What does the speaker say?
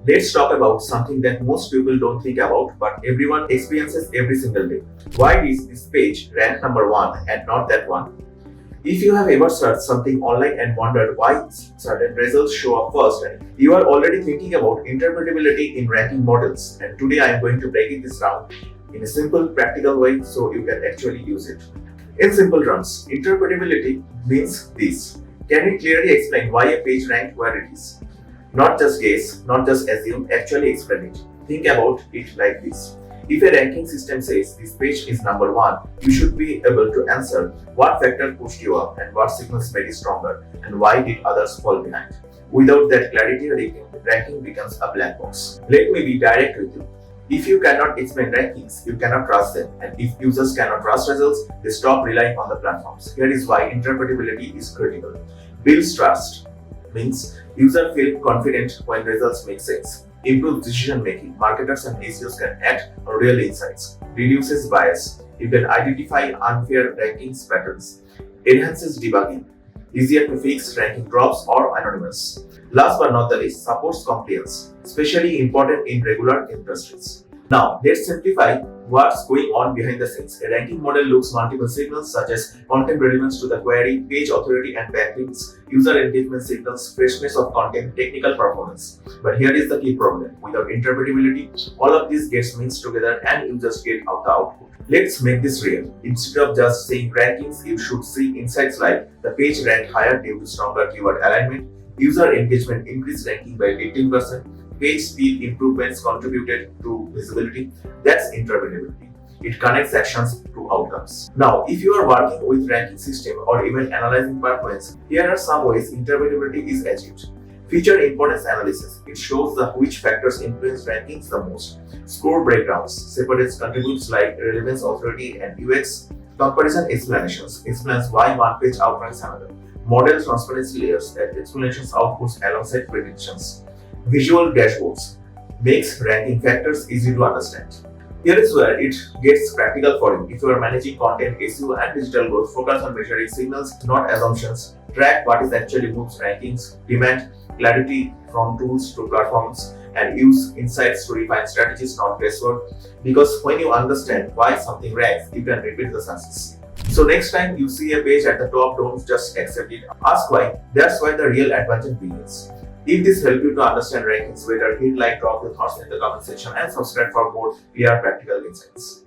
let's talk about something that most people don't think about but everyone experiences every single day. Why is this page ranked number 1 and not that one? If you have ever searched something online and wondered why certain results show up first, you are already thinking about interpretability in ranking models. And today I am going to break this down in a simple, practical way so you can actually use it. In simple terms, interpretability means this. Can we clearly explain why a page ranked where it is? Not just guess, not just assume, actually explain it. Think about it like this. If a ranking system says this page is number 1, you should be able to answer what factor pushed you up and what signals made it stronger and why did others fall behind. Without that clarity, ranking becomes a black box. Let me be direct with you. If you cannot explain rankings, you cannot trust them. And if users cannot trust results, they stop relying on the platforms. Here is why interpretability is critical. Builds trust means users feel confident when results make sense. Improves decision making. Marketers and SEOs can act on real insights. Reduces bias. You can identify unfair rankings patterns. Enhances debugging. Easier to fix ranking drops or anonymous. Last but not the least, supports compliance, especially important in regular industries. Now, let's simplify what's going on behind the scenes. A ranking model looks multiple signals such as content relevance to the query, page authority and backlinks, user engagement signals, freshness of content, technical performance. But here is the key problem. Without interpretability, all of this gets mixed together and users get out the output. Let's make this real. Instead of just saying rankings, you should see insights like the page ranked higher due to stronger keyword alignment, user engagement increased ranking by 18%, page speed improvements contributed to visibility. That's interpretability. It connects actions to outcomes. Now, if you are working with ranking system or even analyzing performance, here are some ways interpretability is achieved. Feature importance analysis. It shows which factors influence rankings the most. Score breakdowns separates contributes like relevance, authority, and UX. Comparison explanations explains why one page outranks another. Model transparency layers that explanations outputs alongside predictions. Visual dashboards makes ranking factors easy to understand. Here is where it gets practical for you. If you are managing content, SEO, and digital growth, focus on measuring signals, not assumptions. Track what is actually moves rankings, demand clarity from tools to platforms, and use insights to refine strategies, not guesswork. Because when you understand why something ranks, you can repeat the success. So next time you see a page at the top, don't just accept it. Ask why. That's why the real advantage begins. If this helped you to understand rankings better, hit like, drop your thoughts in the comment section and subscribe for more PR practical insights.